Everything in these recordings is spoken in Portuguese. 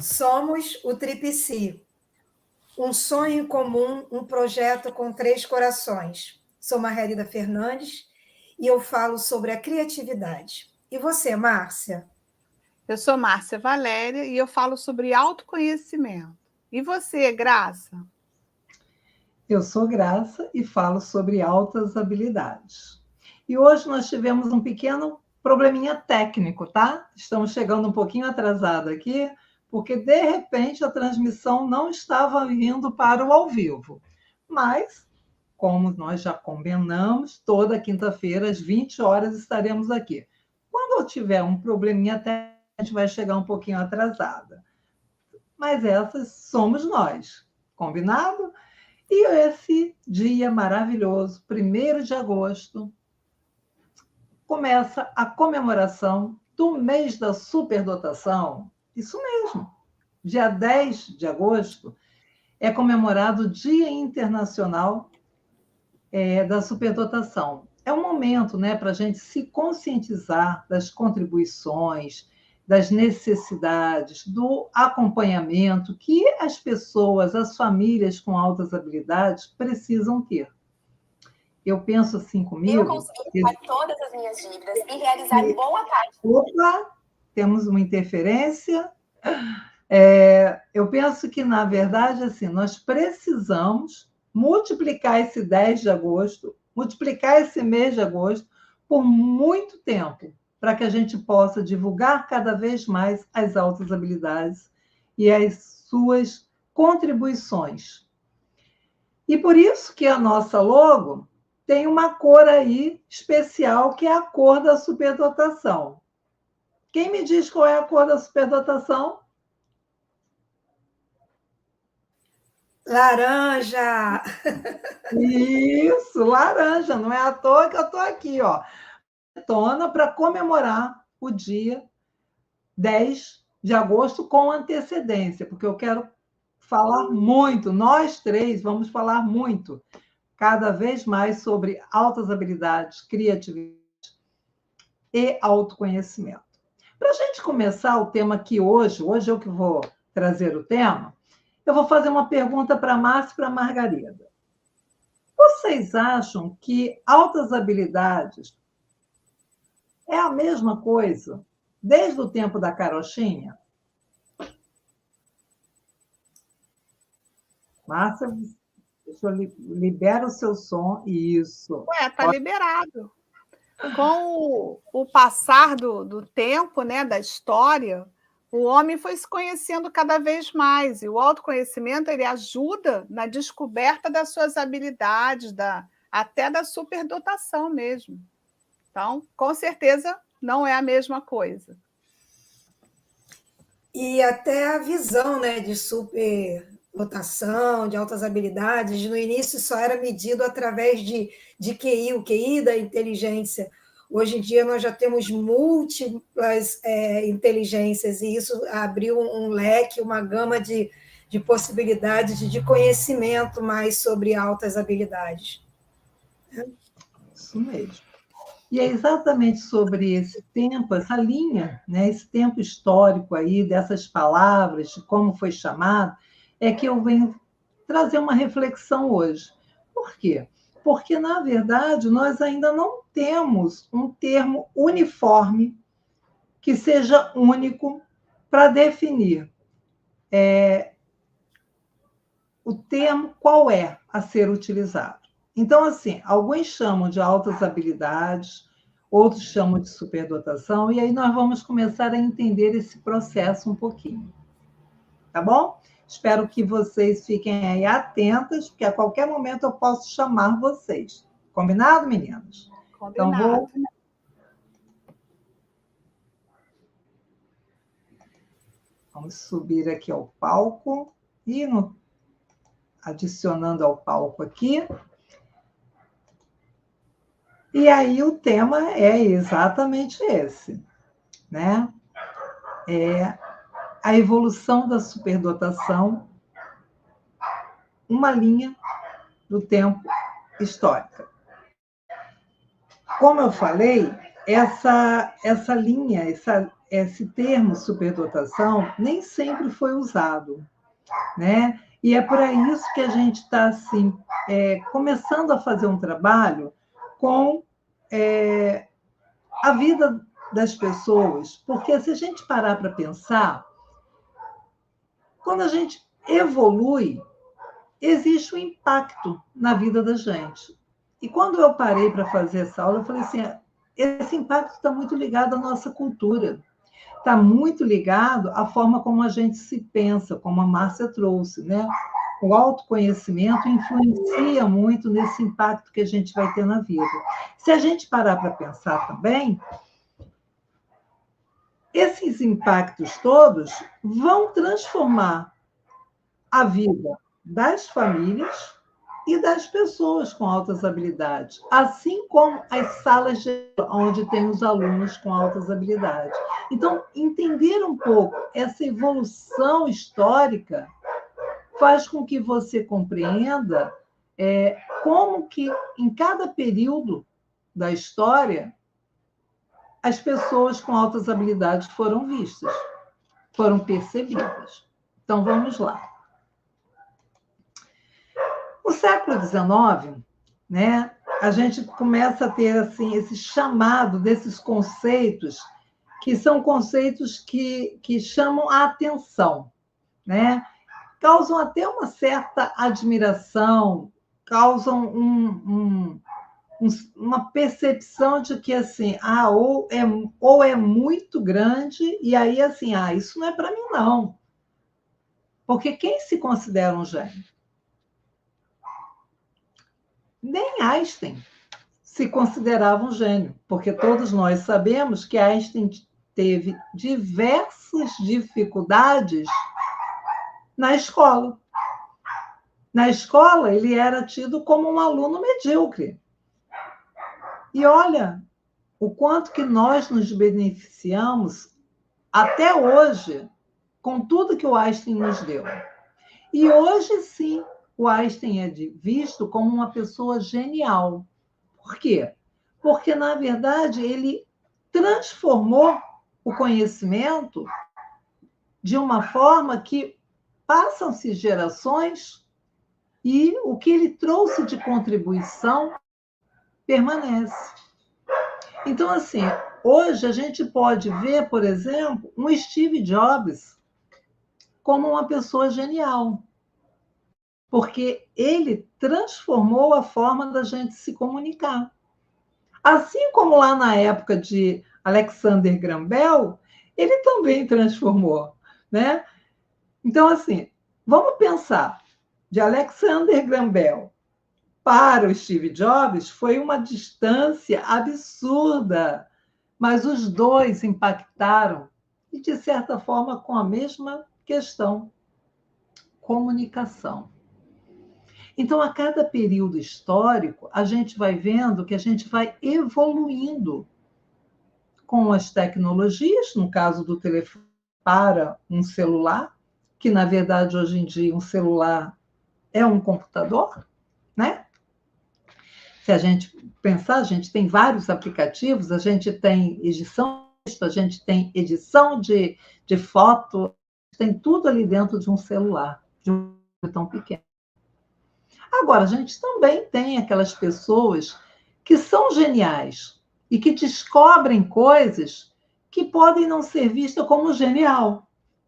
Somos o Tripsi, um sonho em comum, um projeto com 3 corações. Sou Margarida Fernandes e eu falo sobre a criatividade. E você, Márcia? Eu sou Márcia Valéria e eu falo sobre autoconhecimento. E você, Graça? Eu sou Graça e falo sobre altas habilidades. E hoje nós tivemos um pequeno probleminha técnico, tá? Estamos chegando um pouquinho atrasado aqui, porque de repente a transmissão não estava indo para o ao vivo. Mas, como nós já combinamos, toda quinta-feira às 20 horas estaremos aqui. Quando eu tiver um probleminha técnico, a gente vai chegar um pouquinho atrasada. Mas essas somos nós, combinado? E esse dia maravilhoso, 1º de agosto, começa a comemoração do mês da superdotação. Isso mesmo. Dia 10 de agosto é comemorado o Dia Internacional da Superdotação. É um momento, né, para a gente se conscientizar das contribuições, das necessidades, do acompanhamento que as pessoas, as famílias com altas habilidades precisam ter. Eu penso assim comigo... Eu consegui pagar todas as minhas dívidas e realizar boa parte... Opa, temos uma interferência. Eu penso que, na verdade, assim, nós precisamos multiplicar esse 10 de agosto, multiplicar esse mês de agosto por muito tempo, para que a gente possa divulgar cada vez mais as altas habilidades e as suas contribuições. E por isso que a nossa logo tem uma cor aí especial, que é a cor da superdotação. Quem me diz qual é a cor da superdotação? Laranja! Isso, laranja. Não é à toa que eu estou aqui, ó. Para comemorar o dia 10 de agosto com antecedência, porque eu quero falar muito, nós 3 vamos falar muito, cada vez mais sobre altas habilidades, criatividade e autoconhecimento. Para a gente começar o tema aqui hoje eu que vou trazer o tema, eu vou fazer uma pergunta para a Márcia e para a Margarida. Vocês acham que altas habilidades é a mesma coisa desde o tempo da carochinha? Márcia, libera o seu som. Isso. Tá liberado. Com o passar do tempo, né, da história, o homem foi se conhecendo cada vez mais, e o autoconhecimento ele ajuda na descoberta das suas habilidades, até da superdotação mesmo. Então, com certeza, não é a mesma coisa. E até a visão, né, de superdotação, de altas habilidades, no início só era medido através de QI, o QI da inteligência. Hoje em dia nós já temos múltiplas inteligências, e isso abriu um leque, uma gama de possibilidades de conhecimento mais sobre altas habilidades. Isso mesmo. E é exatamente sobre esse tempo, essa linha, né, esse tempo histórico aí, dessas palavras, de como foi chamado, é que eu venho trazer uma reflexão hoje. Por quê? Porque, na verdade, nós ainda não temos um termo uniforme que seja único para definir o termo qual é a ser utilizado. Então, assim, alguns chamam de altas habilidades, outros chamam de superdotação, e aí nós vamos começar a entender esse processo um pouquinho. Tá bom? Espero que vocês fiquem aí atentas, porque a qualquer momento eu posso chamar vocês. Combinado, meninas? Combinado. Então, vamos subir aqui ao palco e adicionando ao palco aqui. E aí o tema é exatamente esse, né? É a evolução da superdotação, uma linha do tempo histórica. Como eu falei, essa linha, esse termo superdotação nem sempre foi usado, né? E é para isso que a gente está assim, começando a fazer um trabalho com a vida das pessoas, porque se a gente parar para pensar, quando a gente evolui, existe um impacto na vida da gente. E quando eu parei para fazer essa aula, eu falei assim, esse impacto está muito ligado à nossa cultura, está muito ligado à forma como a gente se pensa, como a Márcia trouxe, né? O autoconhecimento influencia muito nesse impacto que a gente vai ter na vida. Se a gente parar para pensar também, esses impactos todos vão transformar a vida das famílias e das pessoas com altas habilidades, assim como as salas onde tem os alunos com altas habilidades. Então, entender um pouco essa evolução histórica faz com que você compreenda como que, em cada período da história, as pessoas com altas habilidades foram vistas, foram percebidas. Então, vamos lá. No século XIX, né, a gente começa a ter assim, esse chamado desses conceitos, que são conceitos que chamam a atenção, né? Causam até uma certa admiração, causam uma percepção de que assim, ou é muito grande, e aí assim, isso não é para mim, não. Porque quem se considera um gênio? Nem Einstein se considerava um gênio, porque todos nós sabemos que Einstein teve diversas dificuldades na escola. Na escola, ele era tido como um aluno medíocre. E olha o quanto que nós nos beneficiamos até hoje com tudo que o Einstein nos deu. E hoje, sim, o Einstein é visto como uma pessoa genial. Por quê? Porque, na verdade, ele transformou o conhecimento de uma forma que passam-se gerações e o que ele trouxe de contribuição permanece. Então, assim, hoje a gente pode ver, por exemplo, um Steve Jobs como uma pessoa genial, porque ele transformou a forma da gente se comunicar. Assim como lá na época de Alexander Graham Bell, ele também transformou, né? Então, assim, vamos pensar, de Alexander Graham Bell para o Steve Jobs foi uma distância absurda, mas os dois impactaram, e de certa forma com a mesma questão, comunicação. Então, a cada período histórico, a gente vai vendo que a gente vai evoluindo com as tecnologias, no caso do telefone para um celular, que, na verdade, hoje em dia, um celular é um computador, né? Se a gente pensar, a gente tem vários aplicativos, a gente tem edição de texto, a gente tem edição de foto, tem tudo ali dentro de um celular, de um tão pequeno. Agora, a gente também tem aquelas pessoas que são geniais e que descobrem coisas que podem não ser vistas como genial,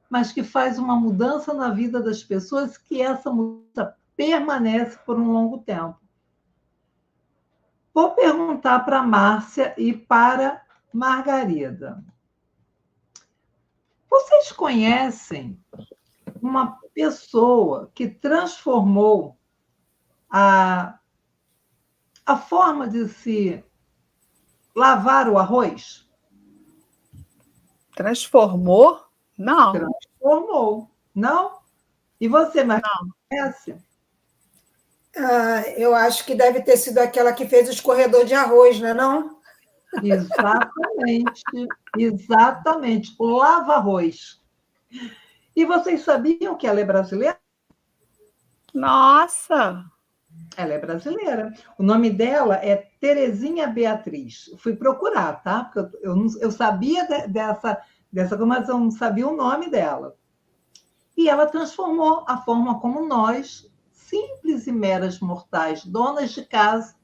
mas que faz uma mudança na vida das pessoas, que essa mudança permanece por um longo tempo. Vou perguntar para a Márcia e para Margarida. Vocês conhecem uma pessoa que transformou a forma de se lavar o arroz? Transformou? Não. Transformou. Não? E você, Margarida, conhece? Eu acho que deve ter sido aquela que fez o escorredor de arroz, não é não? Exatamente, exatamente. O lava-arroz. E vocês sabiam que ela é brasileira? Nossa! Ela é brasileira. O nome dela é Terezinha Beatriz. Fui procurar, tá? Porque eu sabia dessa coisa, mas eu não sabia o nome dela. E ela transformou a forma como nós, simples e meras mortais, donas de casa,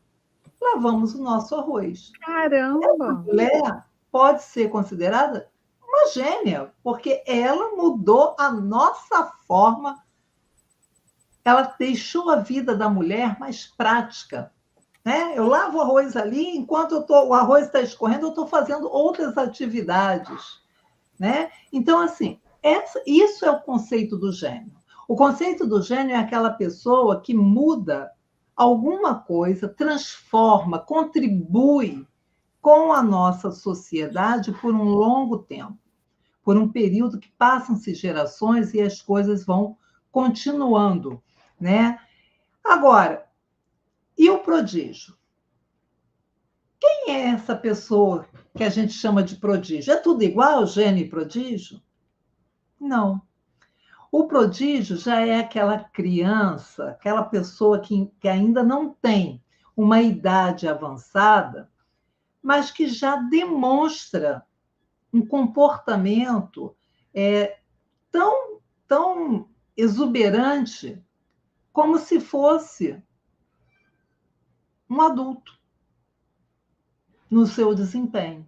lavamos o nosso arroz. Caramba! Essa mulher pode ser considerada uma gênia, porque ela mudou a nossa forma, ela deixou a vida da mulher mais prática. Né? Eu lavo o arroz ali, enquanto o arroz está escorrendo, eu estou fazendo outras atividades. Né? Então, assim, isso é o conceito do gênio. O conceito do gênio é aquela pessoa que muda alguma coisa, transforma, contribui com a nossa sociedade por um longo tempo, por um período que passam-se gerações e as coisas vão continuando. Né? Agora, e o prodígio? Quem é essa pessoa que a gente chama de prodígio? É tudo igual, gênio e prodígio? Não. O prodígio já é aquela criança, aquela pessoa que ainda não tem uma idade avançada, mas que já demonstra um comportamento tão exuberante como se fosse um adulto no seu desempenho.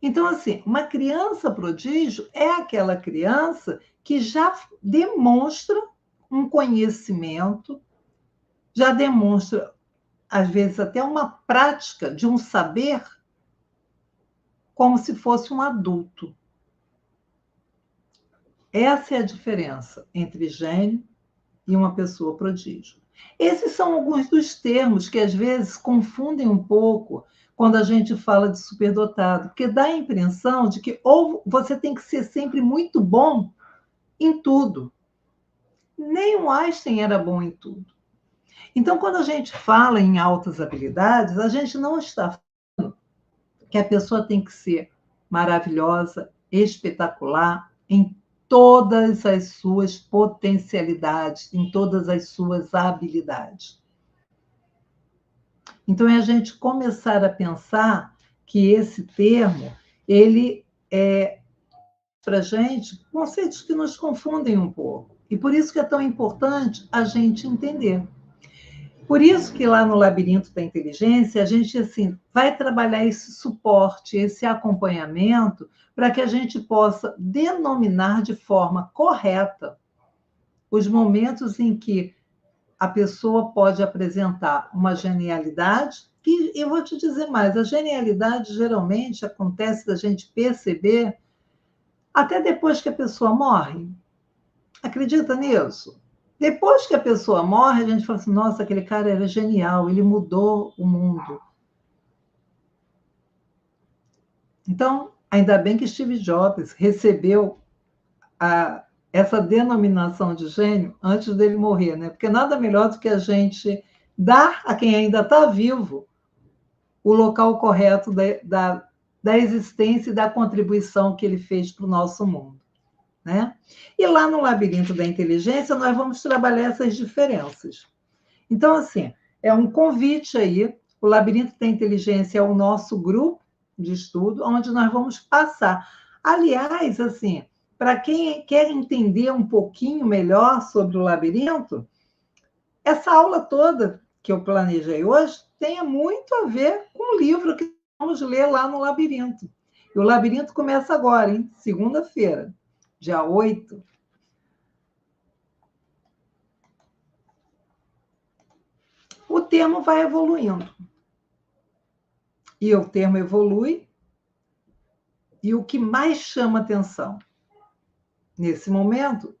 Então, assim, uma criança prodígio é aquela criança que já demonstra um conhecimento, já demonstra, às vezes, até uma prática de um saber como se fosse um adulto. Essa é a diferença entre gênio e uma pessoa prodígio. Esses são alguns dos termos que, às vezes, confundem um pouco quando a gente fala de superdotado, porque dá a impressão de que ou você tem que ser sempre muito bom em tudo. Nem o Einstein era bom em tudo. Então, quando a gente fala em altas habilidades, a gente não está falando que a pessoa tem que ser maravilhosa, espetacular, em todas as suas potencialidades, em todas as suas habilidades. Então, é a gente começar a pensar que esse termo, ele para a gente conceitos que nos confundem um pouco. E por isso que é tão importante a gente entender. Por isso que lá no Labirinto da Inteligência, a gente assim, vai trabalhar esse suporte, esse acompanhamento, para que a gente possa denominar de forma correta os momentos em que a pessoa pode apresentar uma genialidade, e eu vou te dizer mais, a genialidade geralmente acontece da gente perceber até depois que a pessoa morre. Acredita nisso? Depois que a pessoa morre, a gente fala assim, nossa, aquele cara era genial, ele mudou o mundo. Então, ainda bem que Steve Jobs recebeu essa denominação de gênio antes dele morrer, né? Porque nada melhor do que a gente dar a quem ainda está vivo o local correto da existência e da contribuição que ele fez para o nosso mundo. Né? E lá no Labirinto da Inteligência, nós vamos trabalhar essas diferenças. Então, assim, é um convite aí, o Labirinto da Inteligência é o nosso grupo de estudo, onde nós vamos passar. Aliás, assim, para quem quer entender um pouquinho melhor sobre o labirinto, essa aula toda que eu planejei hoje tem muito a ver com o livro que vamos ler lá no Labirinto. E o Labirinto começa agora, hein? Segunda-feira. Dia 8. O termo vai evoluindo. E o termo evolui. E o que mais chama atenção nesse momento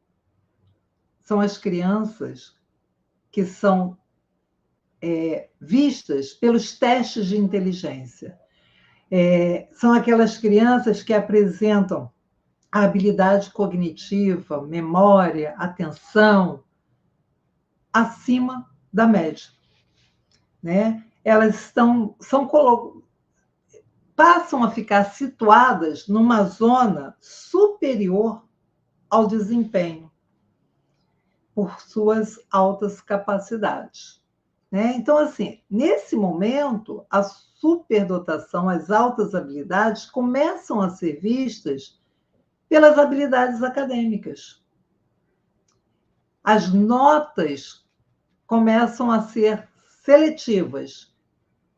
são as crianças que são vistas pelos testes de inteligência. São aquelas crianças que apresentam a habilidade cognitiva, memória, atenção, acima da média. Né? Elas passam a ficar situadas numa zona superior ao desempenho, por suas altas capacidades. né? Então, assim, nesse momento, a superdotação, as altas habilidades começam a ser vistas pelas habilidades acadêmicas. As notas começam a ser seletivas.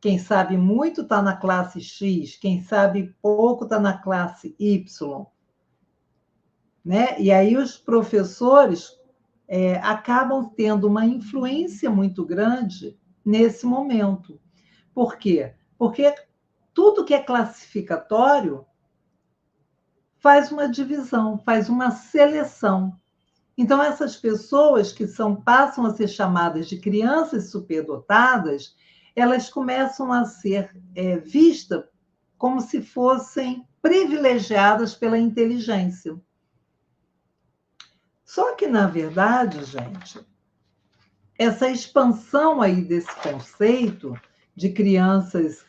Quem sabe muito está na classe X, quem sabe pouco está na classe Y, né? E aí os professores acabam tendo uma influência muito grande nesse momento. Por quê? Porque tudo que é classificatório faz uma divisão, faz uma seleção. Então, essas pessoas que passam a ser chamadas de crianças superdotadas, elas começam a ser vistas como se fossem privilegiadas pela inteligência. Só que, na verdade, gente, essa expansão aí desse conceito de crianças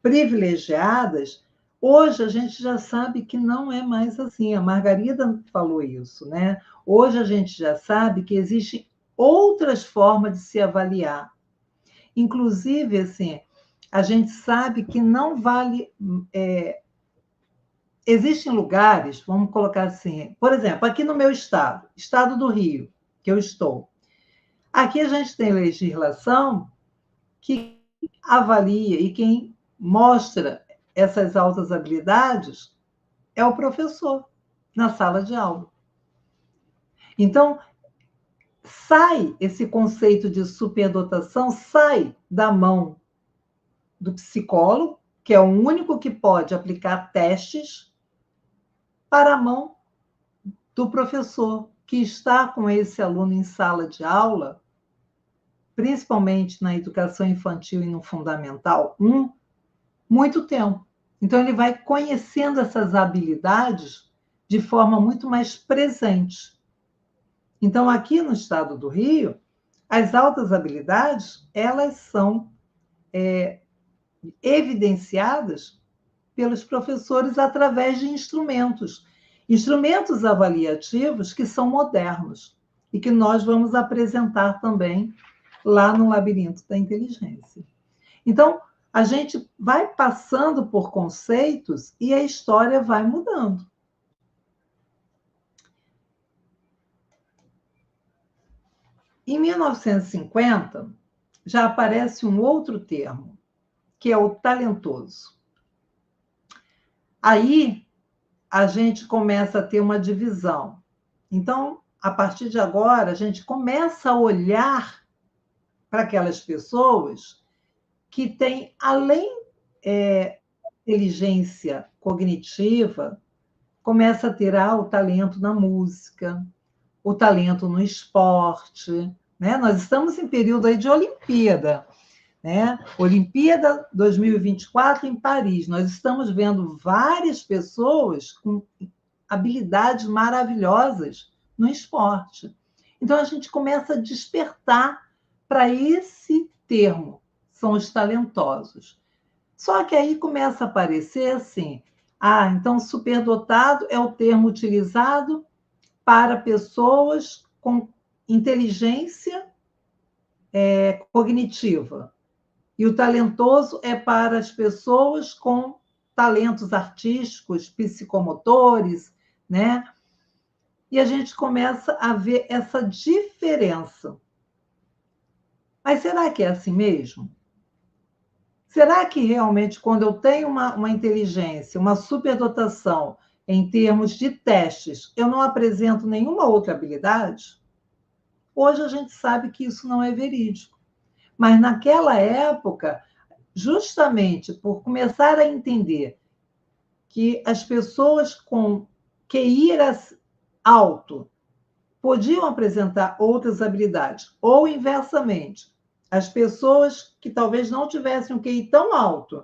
privilegiadas, hoje a gente já sabe que não é mais assim. A Margarida falou isso, né? Hoje a gente já sabe que existem outras formas de se avaliar. Inclusive, assim, a gente sabe que não vale... existem lugares, vamos colocar assim, por exemplo, aqui no meu estado do Rio, que eu estou. Aqui a gente tem legislação que avalia e quem mostra essas altas habilidades é o professor na sala de aula. Então, sai esse conceito de superdotação, sai da mão do psicólogo, que é o único que pode aplicar testes, para a mão do professor, que está com esse aluno em sala de aula, principalmente na educação infantil e no Fundamental 1, muito tempo. Então, ele vai conhecendo essas habilidades de forma muito mais presente. Então, aqui no estado do Rio, as altas habilidades, elas são evidenciadas pelos professores através de instrumentos avaliativos que são modernos e que nós vamos apresentar também lá no Labirinto da Inteligência. Então, a gente vai passando por conceitos e a história vai mudando. Em 1950, já aparece um outro termo, que é o talentoso. Aí, a gente começa a ter uma divisão. Então, a partir de agora, a gente começa a olhar para aquelas pessoas que têm, além inteligência cognitiva, começa a ter o talento na música, o talento no esporte, né? Nós estamos em período aí de Olimpíada, né? Olimpíada 2024 em Paris. Nós estamos vendo várias pessoas com habilidades maravilhosas no esporte. Então, a gente começa a despertar para esse termo, são os talentosos. Só que aí começa a aparecer assim, então superdotado é o termo utilizado para pessoas com inteligência cognitiva. E o talentoso é para as pessoas com talentos artísticos, psicomotores, né? E a gente começa a ver essa diferença. Mas será que é assim mesmo? Será que realmente, quando eu tenho uma inteligência, uma superdotação em termos de testes, eu não apresento nenhuma outra habilidade? Hoje a gente sabe que isso não é verídico. Mas naquela época, justamente por começar a entender que as pessoas com QI alto podiam apresentar outras habilidades, ou inversamente, as pessoas que talvez não tivessem um QI tão alto,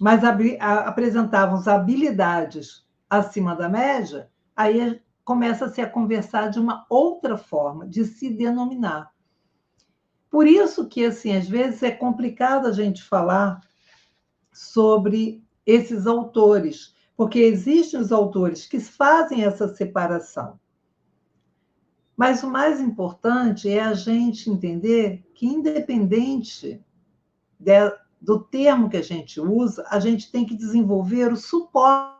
mas apresentavam habilidades acima da média, aí começa-se a conversar de uma outra forma de se denominar. Por isso que, assim, às vezes é complicado a gente falar sobre esses autores, porque existem os autores que fazem essa separação. Mas o mais importante é a gente entender que, independente do termo que a gente usa, a gente tem que desenvolver o suporte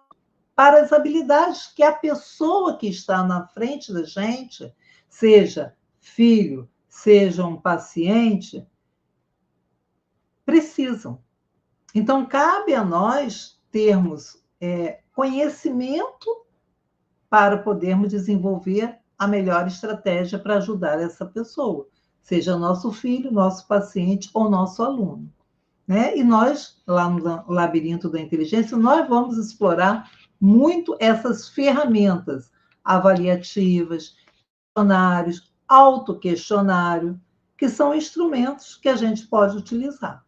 para as habilidades que a pessoa que está na frente da gente, seja filho, seja um paciente, precisam. Então, cabe a nós termos conhecimento para podermos desenvolver a melhor estratégia para ajudar essa pessoa, seja nosso filho, nosso paciente ou nosso aluno. Né? E nós, lá no Labirinto da Inteligência, nós vamos explorar muito essas ferramentas avaliativas, questionários, autoquestionário, que são instrumentos que a gente pode utilizar.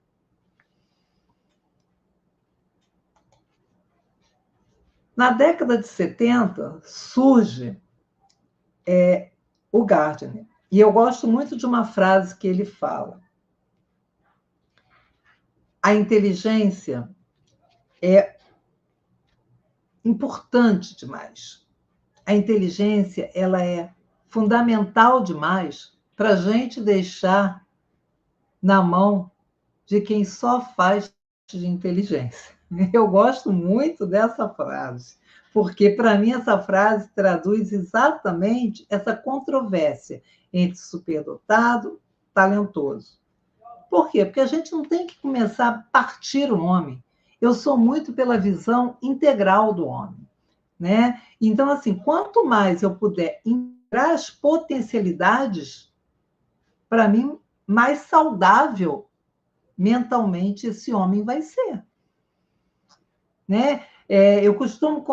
Na década de 70, surge o Gardner. E eu gosto muito de uma frase que ele fala. A inteligência é importante demais. A inteligência ela é fundamental demais para a gente deixar na mão de quem só faz de inteligência. Eu gosto muito dessa frase, porque, para mim, essa frase traduz exatamente essa controvérsia entre superdotado e talentoso. Por quê? Porque a gente não tem que começar a partir o homem. Eu sou muito pela visão integral do homem. Né? Então, assim, quanto mais eu puder integrar as potencialidades, para mim, mais saudável mentalmente esse homem vai ser. Né? Eu costumo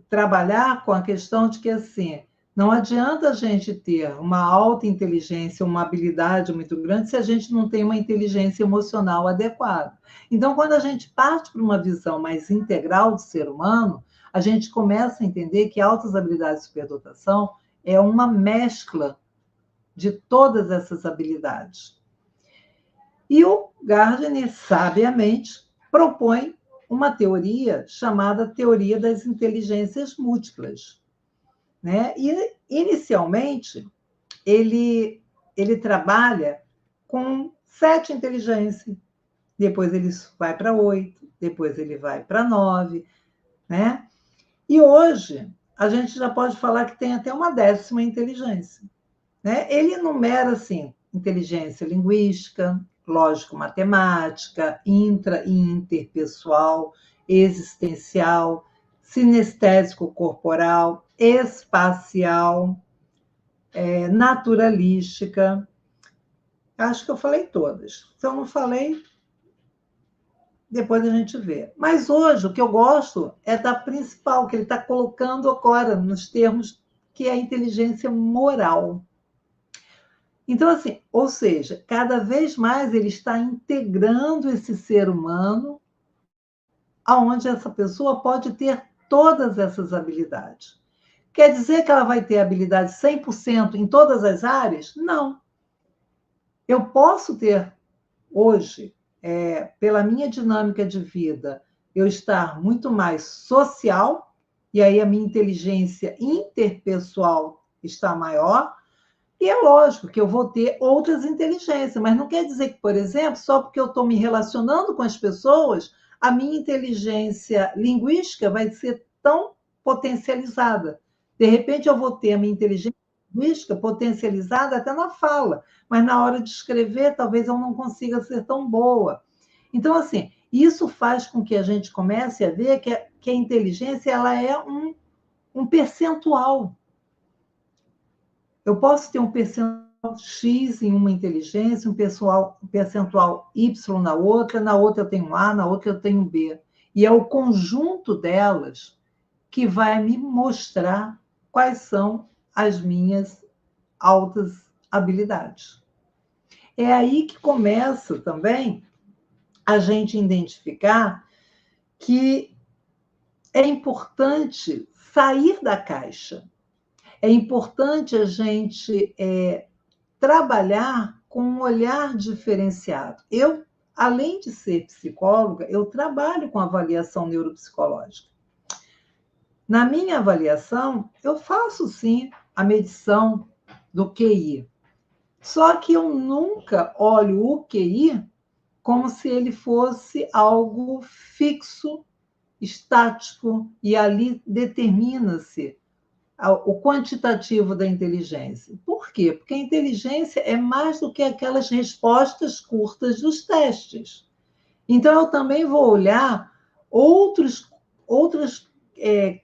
trabalhar com a questão de que, assim, não adianta a gente ter uma alta inteligência, uma habilidade muito grande, se a gente não tem uma inteligência emocional adequada. Então, quando a gente parte para uma visão mais integral do ser humano, a gente começa a entender que altas habilidades de superdotação é uma mescla de todas essas habilidades. E o Gardner, sabiamente, propõe uma teoria chamada teoria das inteligências múltiplas. Né? E, inicialmente, ele trabalha com 7 inteligências, depois ele vai para 8, depois ele vai para 9, né? E hoje, a gente já pode falar que tem até uma 10ª inteligência. Né? Ele enumera, assim, inteligência linguística, lógico-matemática, intra- e interpessoal, existencial, sinestésico-corporal, espacial, naturalística. Acho que eu falei todas. Se eu não falei, depois a gente vê. Mas hoje, o que eu gosto é da principal, que ele está colocando agora nos termos, que é a inteligência moral. Então, assim, ou seja, cada vez mais ele está integrando esse ser humano aonde essa pessoa pode ter todas essas habilidades. Quer dizer que ela vai ter habilidade 100% em todas as áreas? Não. Eu posso ter, hoje, pela minha dinâmica de vida, eu estar muito mais social, e aí a minha inteligência interpessoal está maior, e é lógico que eu vou ter outras inteligências, mas não quer dizer que, por exemplo, só porque eu estou me relacionando com as pessoas, a minha inteligência linguística vai ser tão potencializada. De repente, eu vou ter a minha inteligência linguística potencializada até na fala, mas na hora de escrever, talvez eu não consiga ser tão boa. Então, assim, isso faz com que a gente comece a ver que a inteligência ela é um percentual. Eu posso ter um percentual X em uma inteligência, um percentual Y na outra eu tenho A, na outra eu tenho B. E é o conjunto delas que vai me mostrar quais são as minhas altas habilidades. É aí que começa também a gente identificar que é importante sair da caixa. É importante a gente trabalhar com um olhar diferenciado. Eu, além de ser psicóloga, eu trabalho com avaliação neuropsicológica. Na minha avaliação, eu faço, sim, a medição do QI. Só que eu nunca olho o QI como se ele fosse algo fixo, estático, e ali determina-se o quantitativo da inteligência. Por quê? Porque a inteligência é mais do que aquelas respostas curtas dos testes. Então, eu também vou olhar outras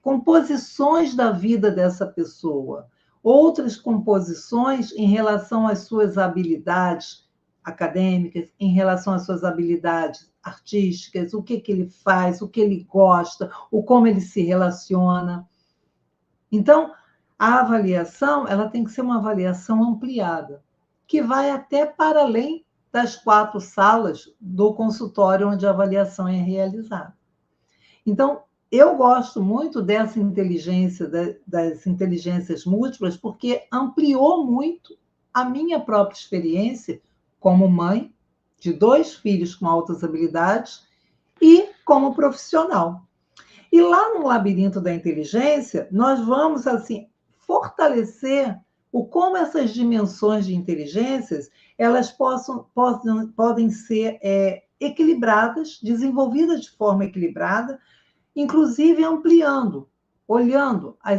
composições da vida dessa pessoa, outras composições em relação às suas habilidades acadêmicas, em relação às suas habilidades artísticas, o que ele faz, o que ele gosta, o como ele se relaciona. Então, a avaliação ela tem que ser uma avaliação ampliada, que vai até para além das 4 salas do consultório onde a avaliação é realizada. Então, eu gosto muito dessa inteligência, das inteligências múltiplas, porque ampliou muito a minha própria experiência como mãe de 2 filhos com altas habilidades e como profissional. E lá no Labirinto da Inteligência, nós vamos assim fortalecer o como essas dimensões de inteligências elas podem ser equilibradas, desenvolvidas de forma equilibrada, inclusive ampliando, olhando a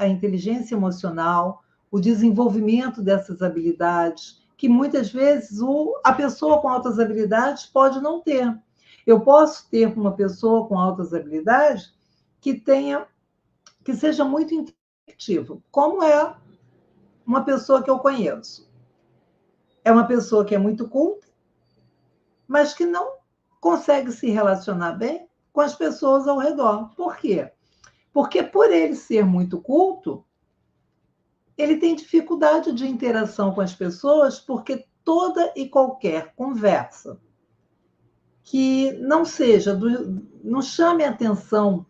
inteligência emocional, o desenvolvimento dessas habilidades, que muitas vezes a pessoa com altas habilidades pode não ter. Eu posso ter uma pessoa com altas habilidades que seja muito intelectiva, como é uma pessoa que eu conheço. É uma pessoa que é muito culta, mas que não consegue se relacionar bem com as pessoas ao redor. Por quê? Porque por ele ser muito culto, ele tem dificuldade de interação com as pessoas, porque toda e qualquer conversa que não chame a atenção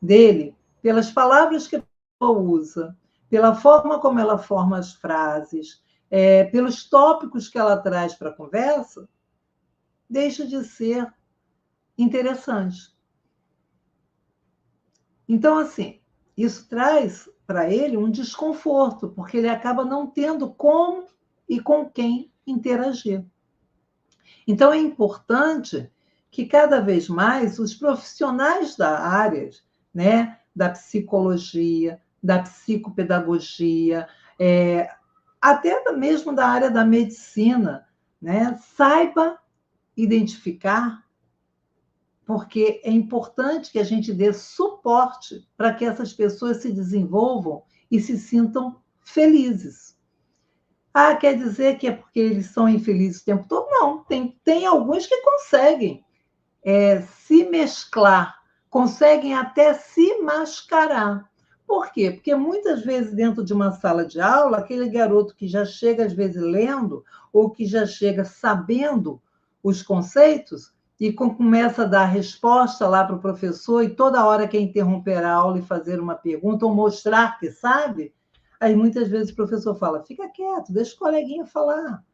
dele pelas palavras que a pessoa usa, pela forma como ela forma as frases, pelos tópicos que ela traz para a conversa, deixa de ser interessante. Então, assim, isso traz para ele um desconforto, porque ele acaba não tendo como e com quem interagir. Então, é importante que cada vez mais os profissionais da área, né, da psicologia, da psicopedagogia, até mesmo da área da medicina, né, saiba identificar, porque é importante que a gente dê suporte para que essas pessoas se desenvolvam e se sintam felizes. Ah, quer dizer que é porque eles são infelizes o tempo todo? Não, tem alguns que conseguem se mesclar, conseguem até se mascarar. Por quê? Porque muitas vezes dentro de uma sala de aula, aquele garoto que já chega às vezes lendo, ou que já chega sabendo os conceitos, e começa a dar resposta lá para o professor, e toda hora quer interromper a aula e fazer uma pergunta, ou mostrar que sabe, aí muitas vezes o professor fala, fica quieto, deixa o coleguinha falar.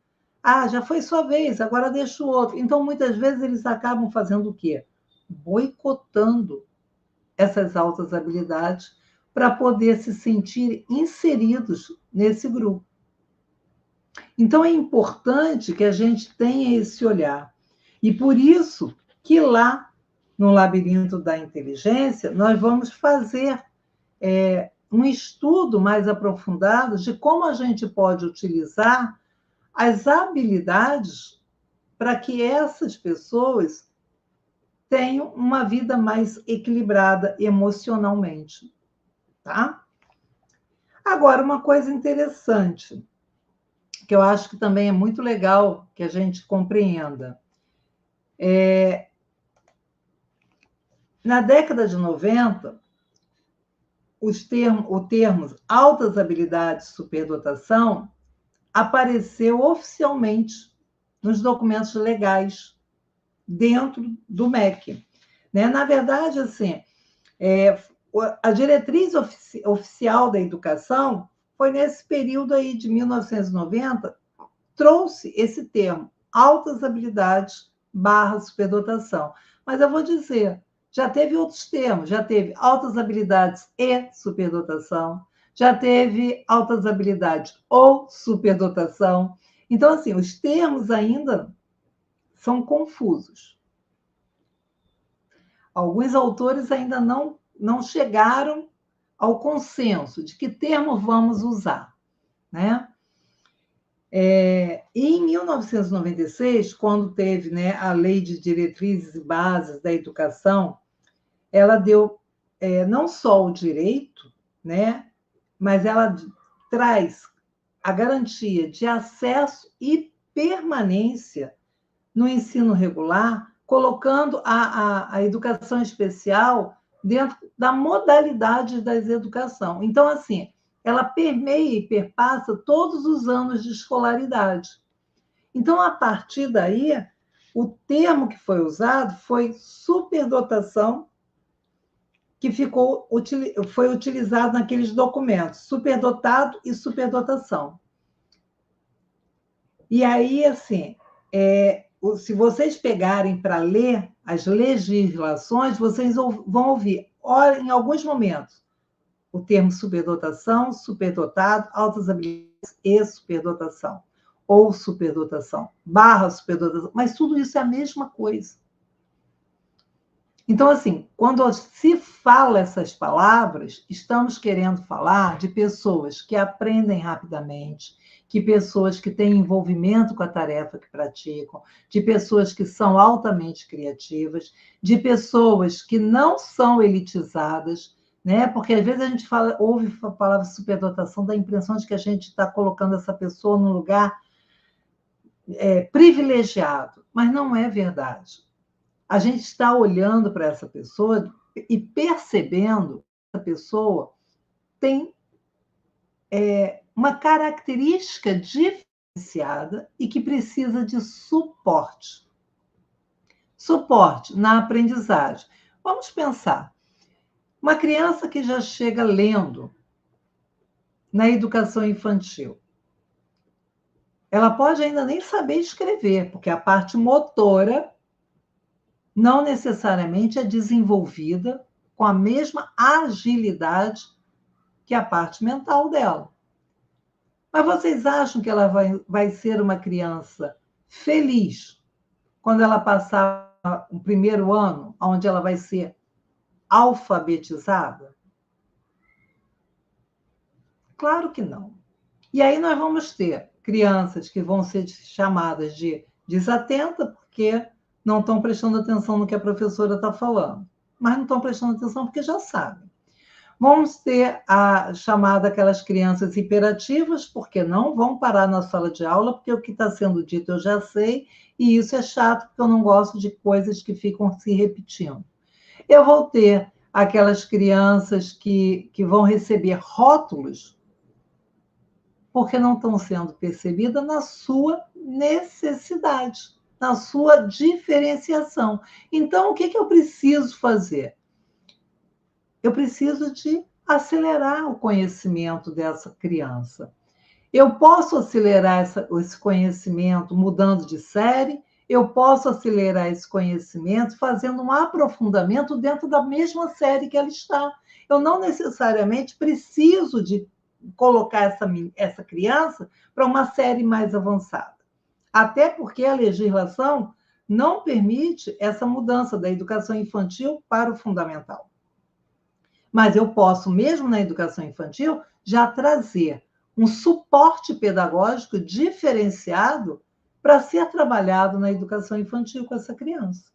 Ah, já foi sua vez, agora deixa o outro. Então, muitas vezes, eles acabam fazendo o quê? Boicotando essas altas habilidades para poder se sentir inseridos nesse grupo. Então, é importante que a gente tenha esse olhar. E por isso que lá, no Labirinto da Inteligência, nós vamos fazer um estudo mais aprofundado de como a gente pode utilizar as habilidades para que essas pessoas tenham uma vida mais equilibrada emocionalmente, tá? Agora, uma coisa interessante, que eu acho que também é muito legal que a gente compreenda. Na década de 90, o termo altas habilidades superdotação apareceu oficialmente nos documentos legais dentro do MEC. Né? Na verdade, assim, a diretriz oficial da educação foi nesse período aí de 1990, trouxe esse termo, altas habilidades / superdotação. Mas eu vou dizer, já teve outros termos, já teve altas habilidades e superdotação, já teve altas habilidades ou superdotação. Então, assim, os termos ainda são confusos. Alguns autores ainda não chegaram ao consenso de que termo vamos usar, né? E em 1996, quando teve, né, a Lei de Diretrizes e Bases da Educação, ela deu não só o direito, né, mas ela traz a garantia de acesso e permanência no ensino regular, colocando a educação especial dentro da modalidade da educação. Então, assim, ela permeia e perpassa todos os anos de escolaridade. Então, a partir daí, o termo que foi usado foi superdotação, que foi utilizado naqueles documentos, superdotado e superdotação. E aí, assim, se vocês pegarem para ler as legislações, vocês vão ouvir, em alguns momentos, o termo superdotação, superdotado, altas habilidades e superdotação, ou superdotação, barra superdotação, mas tudo isso é a mesma coisa. Então, assim, quando se fala essas palavras, estamos querendo falar de pessoas que aprendem rapidamente, de pessoas que têm envolvimento com a tarefa que praticam, de pessoas que são altamente criativas, de pessoas que não são elitizadas, né? Porque às vezes a gente ouve a palavra superdotação, dá a impressão de que a gente está colocando essa pessoa num lugar privilegiado, mas não é verdade. A gente está olhando para essa pessoa e percebendo que essa pessoa tem uma característica diferenciada e que precisa de suporte. Suporte na aprendizagem. Vamos pensar. Uma criança que já chega lendo na educação infantil, ela pode ainda nem saber escrever, porque a parte motora não necessariamente é desenvolvida com a mesma agilidade que a parte mental dela. Mas vocês acham que ela vai ser uma criança feliz quando ela passar o primeiro ano, onde ela vai ser alfabetizada? Claro que não. E aí nós vamos ter crianças que vão ser chamadas de desatenta, porque não estão prestando atenção no que a professora está falando. Mas não estão prestando atenção porque já sabem. Vamos ter a chamada aquelas crianças hiperativas, porque não vão parar na sala de aula, porque o que está sendo dito eu já sei, e isso é chato, porque eu não gosto de coisas que ficam se repetindo. Eu vou ter aquelas crianças que vão receber rótulos, porque não estão sendo percebidas na sua necessidade, na sua diferenciação. Então, o que eu preciso fazer? Eu preciso de acelerar o conhecimento dessa criança. Eu posso acelerar esse conhecimento mudando de série, eu posso acelerar esse conhecimento fazendo um aprofundamento dentro da mesma série que ela está. Eu não necessariamente preciso de colocar essa criança para uma série mais avançada. Até porque a legislação não permite essa mudança da educação infantil para o fundamental. Mas eu posso, mesmo na educação infantil, já trazer um suporte pedagógico diferenciado para ser trabalhado na educação infantil com essa criança.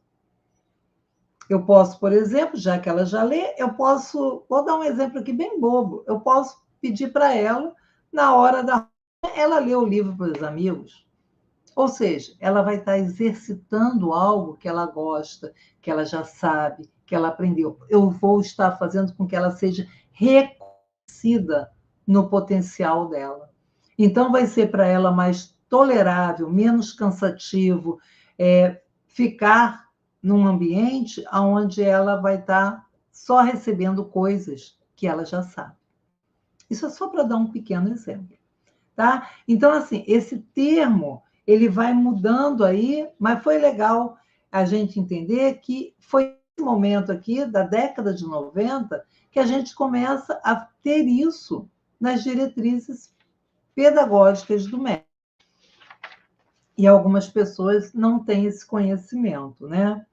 Eu posso, por exemplo, já que ela já lê, vou dar um exemplo aqui bem bobo, eu posso pedir para ela, na hora ela ler o livro para os amigos. Ou seja, ela vai estar exercitando algo que ela gosta, que ela já sabe, que ela aprendeu. Eu vou estar fazendo com que ela seja reconhecida no potencial dela. Então, vai ser para ela mais tolerável, menos cansativo, ficar num ambiente onde ela vai estar só recebendo coisas que ela já sabe. Isso é só para dar um pequeno exemplo. Tá? Então, assim, esse termo ele vai mudando aí, mas foi legal a gente entender que foi esse momento aqui, da década de 90, que a gente começa a ter isso nas diretrizes pedagógicas do MEC. E algumas pessoas não têm esse conhecimento, né?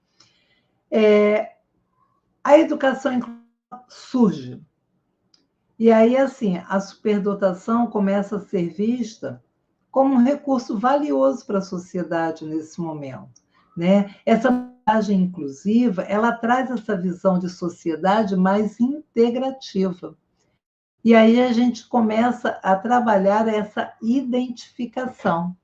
A educação inclusiva surge. E aí, assim, a superdotação começa a ser vista como um recurso valioso para a sociedade nesse momento, né? Essa abordagem inclusiva, ela traz essa visão de sociedade mais integrativa. E aí a gente começa a trabalhar essa identificação.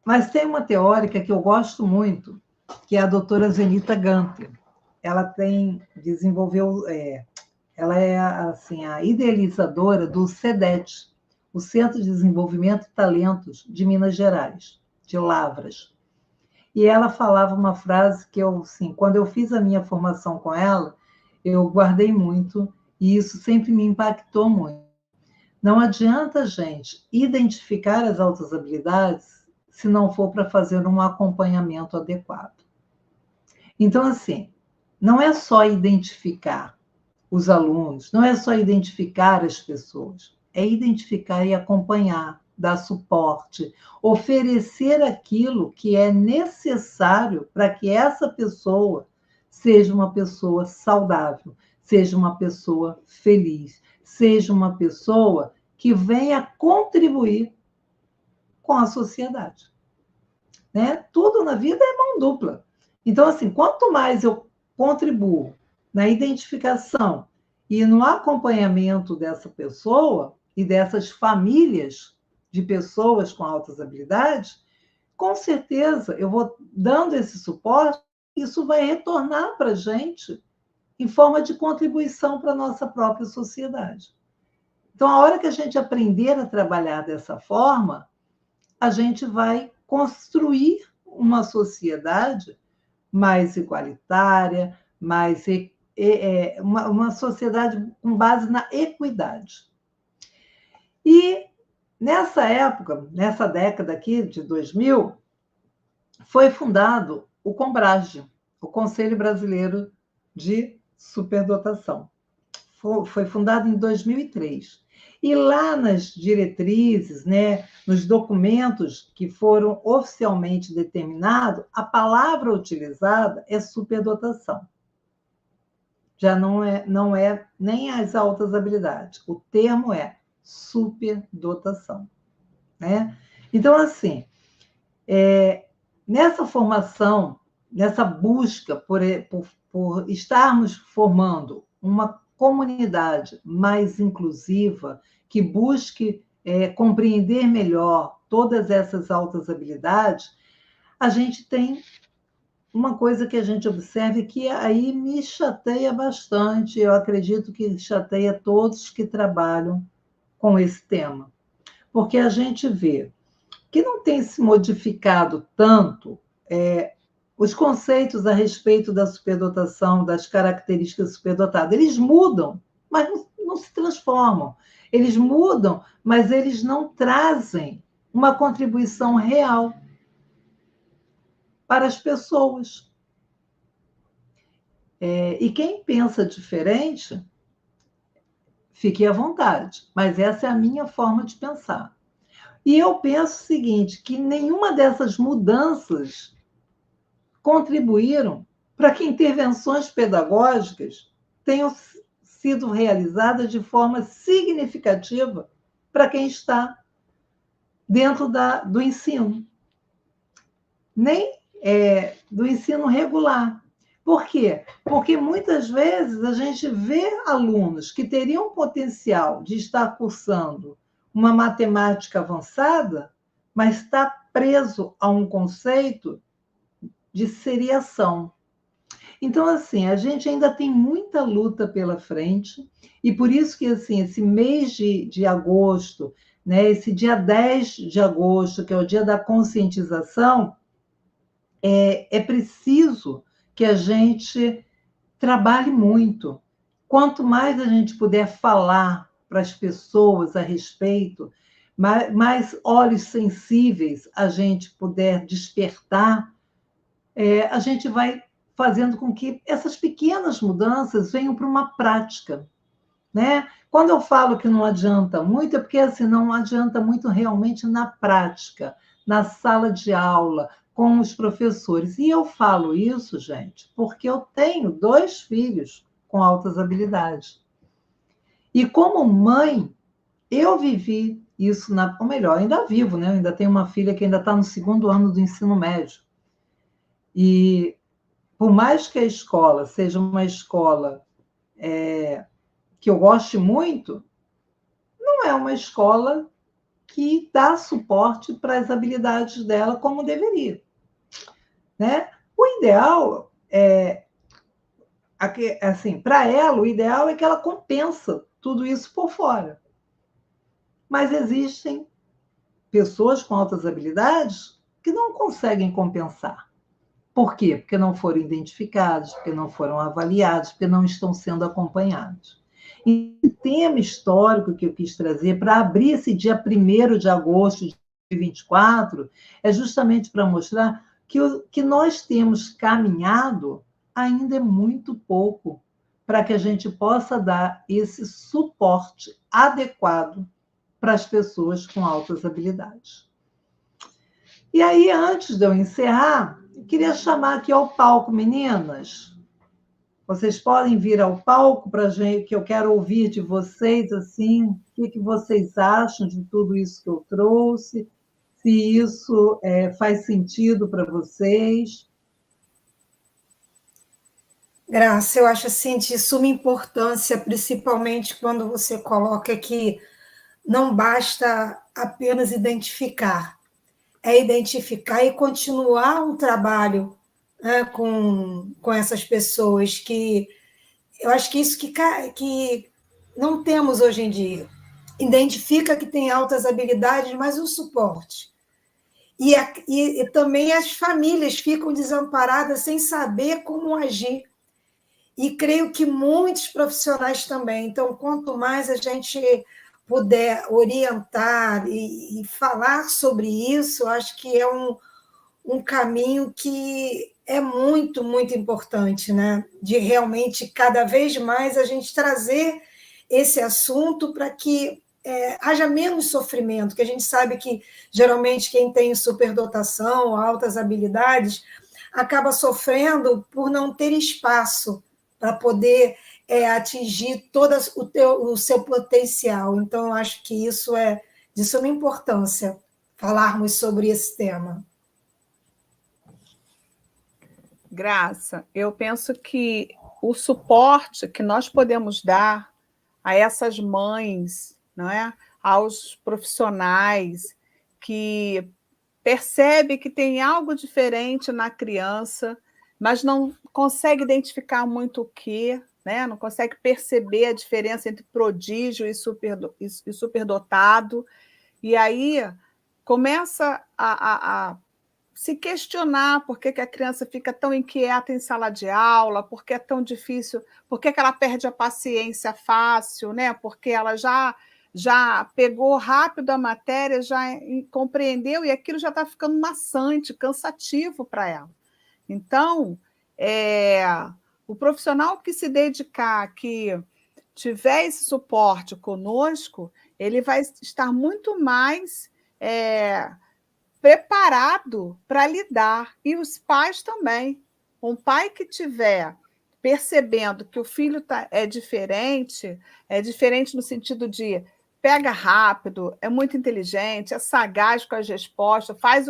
Mas tem uma teórica que eu gosto muito, que é a doutora Zenita Ganter. Ela ela é assim, a idealizadora do CEDET, o Centro de Desenvolvimento e Talentos de Minas Gerais, de Lavras. E ela falava uma frase que eu, assim, quando eu fiz a minha formação com ela, eu guardei muito, e isso sempre me impactou muito. Não adianta a gente identificar as altas habilidades se não for para fazer um acompanhamento adequado. Então, assim, não é só identificar os alunos, não é só identificar as pessoas, é identificar e acompanhar, dar suporte, oferecer aquilo que é necessário para que essa pessoa seja uma pessoa saudável, seja uma pessoa feliz, seja uma pessoa que venha contribuir com a sociedade. Né? Tudo na vida é mão dupla. Então, assim, quanto mais eu contribuo na identificação e no acompanhamento dessa pessoa e dessas famílias de pessoas com altas habilidades, com certeza eu vou dando esse suporte, isso vai retornar para a gente em forma de contribuição para a nossa própria sociedade. Então, a hora que a gente aprender a trabalhar dessa forma, a gente vai construir uma sociedade mais igualitária, uma sociedade com base na equidade. E nessa época, nessa década aqui de 2000, foi fundado o CONBRASG, o Conselho Brasileiro de Superdotação. Foi fundado em 2003. E lá nas diretrizes, né, nos documentos que foram oficialmente determinados, a palavra utilizada é superdotação. Já não é nem as altas habilidades. O termo é superdotação. Né? Então, assim, nessa formação, nessa busca por estarmos formando uma comunidade mais inclusiva, que busque compreender melhor todas essas altas habilidades, a gente tem uma coisa que a gente observa que aí me chateia bastante, eu acredito que chateia todos que trabalham com esse tema, porque a gente vê que não tem se modificado tanto os conceitos a respeito da superdotação, das características superdotadas. Eles mudam, mas não se transformam. Eles mudam, mas eles não trazem uma contribuição real para as pessoas. E quem pensa diferente, fique à vontade, mas essa é a minha forma de pensar. E eu penso o seguinte, que nenhuma dessas mudanças contribuíram para que intervenções pedagógicas tenham sido realizadas de forma significativa para quem está dentro do ensino. Nem do ensino regular. Por quê? Porque muitas vezes a gente vê alunos que teriam potencial de estar cursando uma matemática avançada, mas está preso a um conceito de seriação. Então, assim, a gente ainda tem muita luta pela frente, e por isso que, assim, esse mês de agosto, né, esse dia 10 de agosto, que é o dia da conscientização, é preciso que a gente trabalhe muito. Quanto mais a gente puder falar para as pessoas a respeito, mais olhos sensíveis a gente puder despertar, a gente vai fazendo com que essas pequenas mudanças venham para uma prática. né? Quando eu falo que não adianta muito, é porque assim, não adianta muito realmente na prática, na sala de aula, com os professores. E eu falo isso, gente, porque eu tenho 2 filhos com altas habilidades. E como mãe, eu vivi isso, ou melhor, ainda vivo, né? Eu ainda tenho uma filha que ainda está no 2º ano do ensino médio. E por mais que a escola seja uma escola que eu goste muito, não é uma escola que dá suporte para as habilidades dela como deveria, né? O ideal assim, para ela, o ideal é que ela compensa tudo isso por fora. Mas existem pessoas com altas habilidades que não conseguem compensar. Por quê? Porque não foram identificados, porque não foram avaliados, porque não estão sendo acompanhados. E o tema histórico que eu quis trazer para abrir esse dia 1º de agosto de 2024 é justamente para mostrar que o que nós temos caminhado ainda é muito pouco para que a gente possa dar esse suporte adequado para as pessoas com altas habilidades. E aí, antes de eu encerrar, eu queria chamar aqui ao palco, meninas. Vocês podem vir ao palco para a gente, que eu quero ouvir de vocês, assim, o que vocês acham de tudo isso que eu trouxe, se isso faz sentido para vocês. Graça, eu acho assim de suma importância, principalmente quando você coloca que não basta apenas identificar, é identificar e continuar um trabalho, né, com essas pessoas, que eu acho que isso que não temos hoje em dia. Identifica que tem altas habilidades, mas o suporte. E também as famílias ficam desamparadas sem saber como agir. E creio que muitos profissionais também. Então, quanto mais a gente puder orientar e falar sobre isso, acho que é um caminho que é muito, muito importante, né? De realmente, cada vez mais, a gente trazer esse assunto para que haja menos sofrimento, que a gente sabe que, geralmente, quem tem superdotação, altas habilidades, acaba sofrendo por não ter espaço para poder atingir todo o seu potencial. Então, eu acho que isso é de suma importância, falarmos sobre esse tema. Graça, eu penso que o suporte que nós podemos dar a essas mães, não é? Aos profissionais que percebe que tem algo diferente na criança, mas não consegue identificar muito o que, né? Não consegue perceber a diferença entre prodígio e superdotado, e aí começa a se questionar por que a criança fica tão inquieta em sala de aula, por que é tão difícil, por que ela perde a paciência fácil, né? Porque ela já pegou rápido a matéria, já compreendeu, e aquilo já está ficando maçante, cansativo para ela. Então, o profissional que se dedicar, que tiver esse suporte conosco, ele vai estar muito mais preparado para lidar, e os pais também. Um pai que tiver percebendo que o filho é diferente no sentido de pega rápido, é muito inteligente, é sagaz com as respostas, faz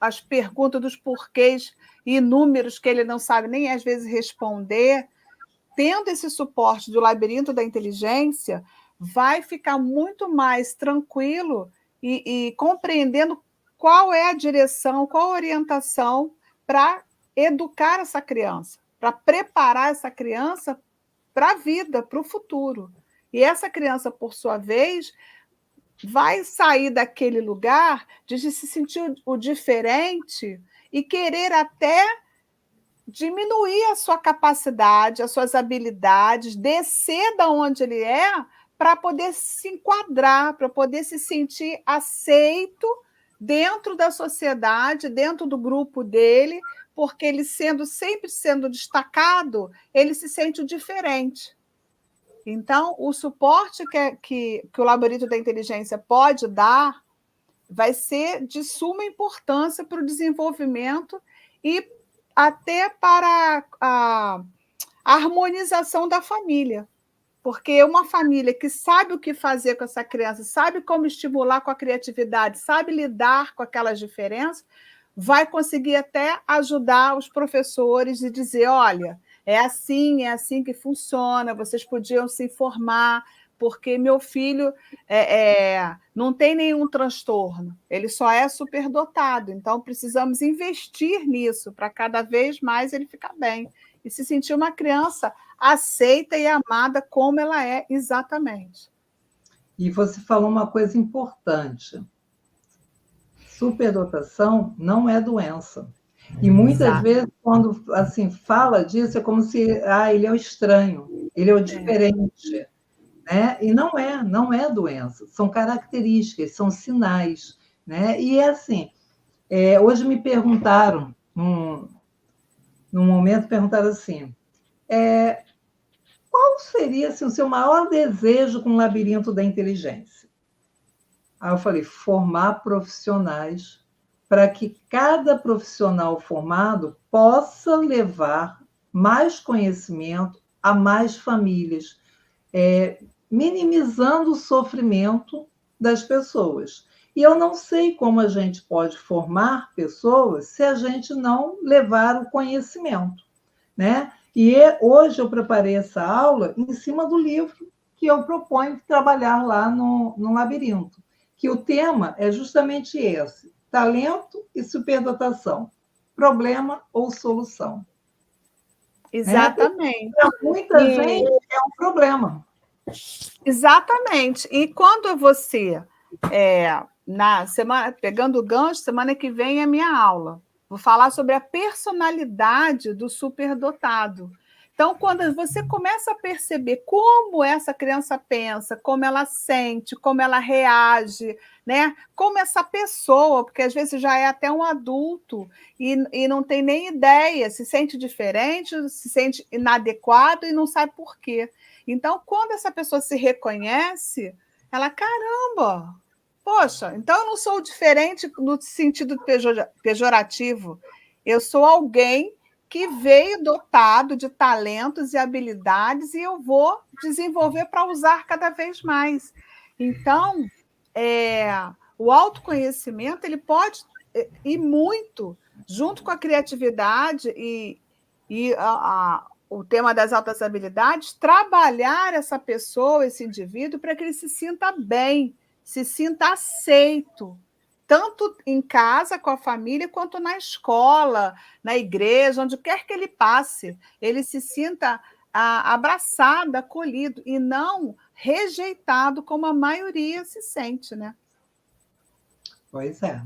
as perguntas dos porquês inúmeros que ele não sabe nem às vezes responder, tendo esse suporte do labirinto da inteligência, vai ficar muito mais tranquilo e compreendendo qual é a direção, qual a orientação para educar essa criança, para preparar essa criança para a vida, para o futuro. E essa criança, por sua vez, vai sair daquele lugar de se sentir o diferente e querer até diminuir a sua capacidade, as suas habilidades, descer da onde ele é para poder se enquadrar, para poder se sentir aceito dentro da sociedade, dentro do grupo dele, porque ele sempre sendo destacado, ele se sente o diferente. Então, o suporte que o Laboratório da Inteligência pode dar vai ser de suma importância para o desenvolvimento e até para a harmonização da família. Porque uma família que sabe o que fazer com essa criança, sabe como estimular com a criatividade, sabe lidar com aquelas diferenças, vai conseguir até ajudar os professores e dizer, olha, é assim que funciona, vocês podiam se informar, porque meu filho não tem nenhum transtorno, ele só é superdotado, então precisamos investir nisso para cada vez mais ele ficar bem e se sentir uma criança aceita e amada como ela é exatamente. E você falou uma coisa importante. Superdotação não é doença. E muitas vezes, quando assim, fala disso, é como se ele é o estranho, ele é o diferente. Né? E não é doença, são características, são sinais. Né? E é assim, hoje me perguntaram, num momento, perguntaram assim, qual seria assim, o seu maior desejo com o Labirinto da Inteligência? Aí eu falei, formar profissionais para que cada profissional formado possa levar mais conhecimento a mais famílias, minimizando o sofrimento das pessoas. E eu não sei como a gente pode formar pessoas se a gente não levar o conhecimento, né? E hoje eu preparei essa aula em cima do livro que eu proponho trabalhar lá no Labirinto, que o tema é justamente esse, talento e superdotação, problema ou solução. Exatamente. Para muita gente é um problema. Exatamente. E quando você, na semana, pegando o gancho, semana que vem é minha aula. Vou falar sobre a personalidade do superdotado. Então, quando você começa a perceber como essa criança pensa, como ela sente, como ela reage, né? Como essa pessoa, porque às vezes já é até um adulto e não tem nem ideia, se sente diferente, se sente inadequado e não sabe por quê. Então, quando essa pessoa se reconhece, ela, caramba, poxa, então eu não sou diferente no sentido pejorativo, eu sou alguém que veio dotado de talentos e habilidades e eu vou desenvolver para usar cada vez mais. Então, o autoconhecimento ele pode ir muito junto com a criatividade e o tema das altas habilidades, trabalhar essa pessoa, esse indivíduo, para que ele se sinta bem, se sinta aceito, tanto em casa, com a família, quanto na escola, na igreja, onde quer que ele passe, ele se sinta abraçado, acolhido, e não rejeitado, como a maioria se sente, né? Pois é.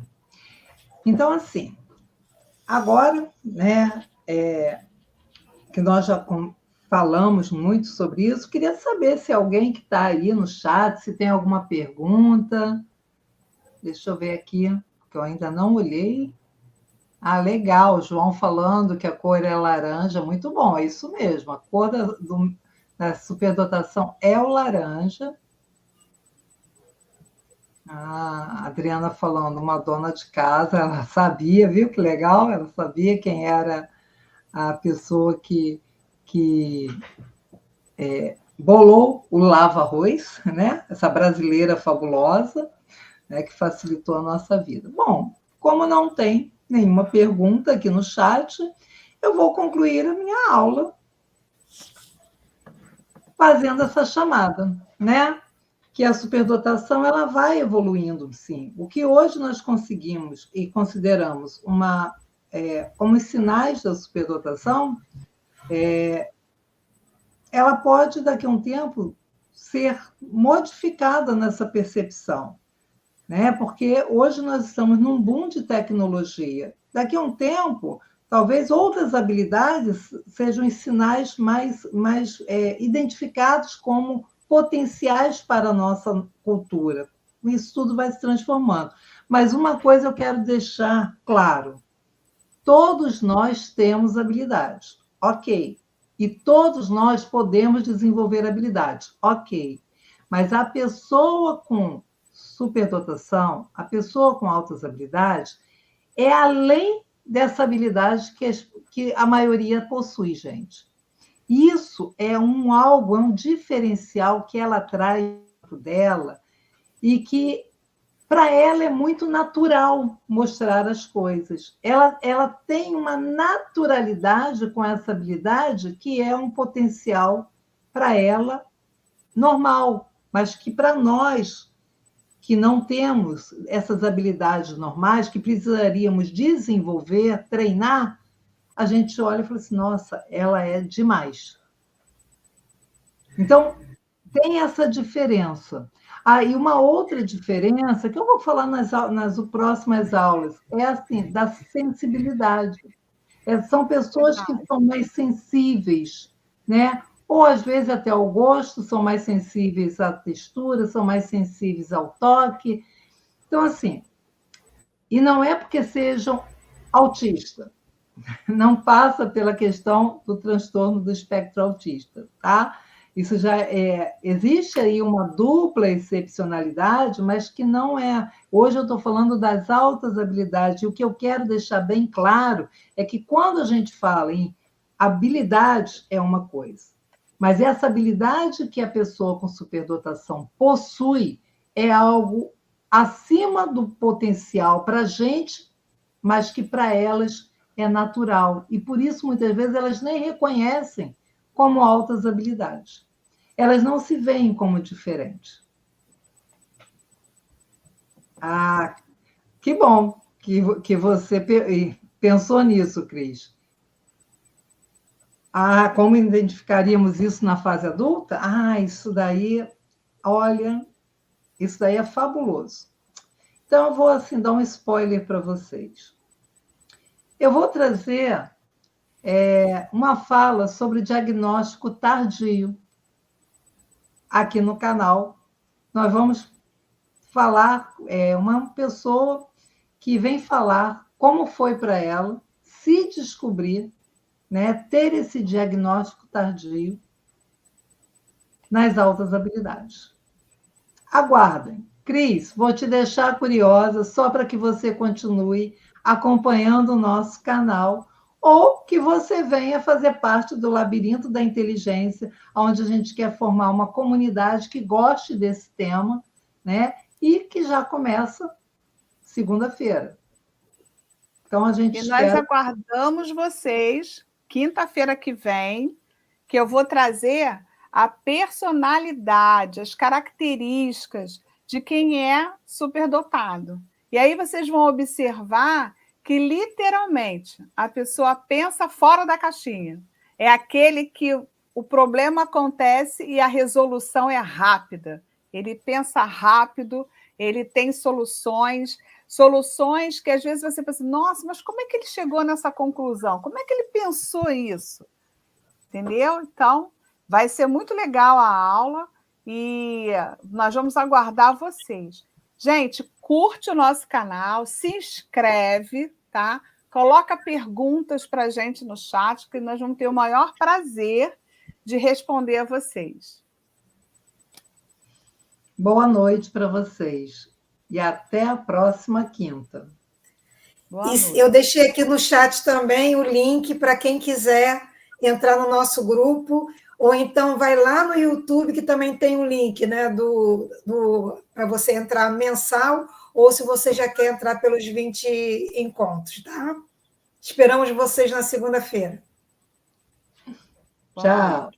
Então, assim, agora, né, que nós já falamos muito sobre isso, queria saber se alguém que está aí no chat, se tem alguma pergunta. Deixa eu ver aqui, que eu ainda não olhei. Ah, legal, o João falando que a cor é laranja, muito bom, é isso mesmo, a cor da superdotação é o laranja. A Adriana falando, uma dona de casa, ela sabia, viu que legal? Ela sabia quem era a pessoa que bolou o lava-arroz, né? Essa brasileira fabulosa, né? Que facilitou a nossa vida. Bom, como não tem nenhuma pergunta aqui no chat, eu vou concluir a minha aula fazendo essa chamada, né? Que a superdotação ela vai evoluindo, sim. O que hoje nós conseguimos e consideramos como os sinais da superdotação, ela pode, daqui a um tempo, ser modificada nessa percepção, né? Porque hoje nós estamos num boom de tecnologia. Daqui a um tempo, talvez outras habilidades sejam os sinais mais identificados como potenciais para a nossa cultura. Isso tudo vai se transformando. Mas uma coisa eu quero deixar claro: todos nós temos habilidades. Ok, E todos nós podemos desenvolver habilidades, ok. Mas a pessoa com superdotação, a pessoa com altas habilidades, é além dessa habilidade que a maioria possui, gente. Isso é algo, é um diferencial que ela traz dentro dela e que, para ela, é muito natural mostrar as coisas. Ela tem uma naturalidade com essa habilidade que é um potencial para ela normal, mas que para nós, que não temos essas habilidades normais, que precisaríamos desenvolver, treinar, a gente olha e fala assim, nossa, ela é demais. Então, tem essa diferença. E uma outra diferença, que eu vou falar nas próximas aulas, é assim, da sensibilidade. São pessoas que são mais sensíveis, né? Ou, às vezes, até ao gosto, são mais sensíveis à textura, são mais sensíveis ao toque. Então, assim, e não é porque sejam autistas, não passa pela questão do transtorno do espectro autista, tá? Isso já existe aí uma dupla excepcionalidade, mas que não é. Hoje eu estou falando das altas habilidades, e o que eu quero deixar bem claro é que quando a gente fala em habilidade é uma coisa, mas essa habilidade que a pessoa com superdotação possui é algo acima do potencial para a gente, mas que para elas é natural. E por isso, muitas vezes, elas nem reconhecem como altas habilidades. Elas não se veem como diferentes. Que bom que você pensou nisso, Cris. Como identificaríamos isso na fase adulta? Isso daí, olha, isso daí é fabuloso. Então, eu vou assim, dar um spoiler para vocês. Eu vou trazer uma fala sobre diagnóstico tardio aqui no canal. Nós vamos falar, uma pessoa que vem falar como foi para ela se descobrir, né, ter esse diagnóstico tardio nas altas habilidades. Aguardem. Cris, vou te deixar curiosa só para que você continue acompanhando o nosso canal ou que você venha fazer parte do Labirinto da Inteligência, onde a gente quer formar uma comunidade que goste desse tema, né? E que já começa segunda-feira. Então, a gente nós aguardamos vocês quinta-feira que vem, que eu vou trazer a personalidade, as características de quem é superdotado. E aí vocês vão observar que, literalmente, a pessoa pensa fora da caixinha. É aquele que o problema acontece e a resolução é rápida. Ele pensa rápido, ele tem soluções que às vezes você pensa, nossa, mas como é que ele chegou nessa conclusão? Como é que ele pensou isso? Entendeu? Então, vai ser muito legal a aula e nós vamos aguardar vocês. Gente, curte o nosso canal, se inscreve, tá? Coloca perguntas para a gente no chat, que nós vamos ter o maior prazer de responder a vocês. Boa noite para vocês. E até a próxima quinta. Eu deixei aqui no chat também o link para quem quiser entrar no nosso grupo, ou então vai lá no YouTube, que também tem um link, né, para você entrar mensal, ou se você já quer entrar pelos 20 encontros, tá? Esperamos vocês na segunda-feira. Tchau.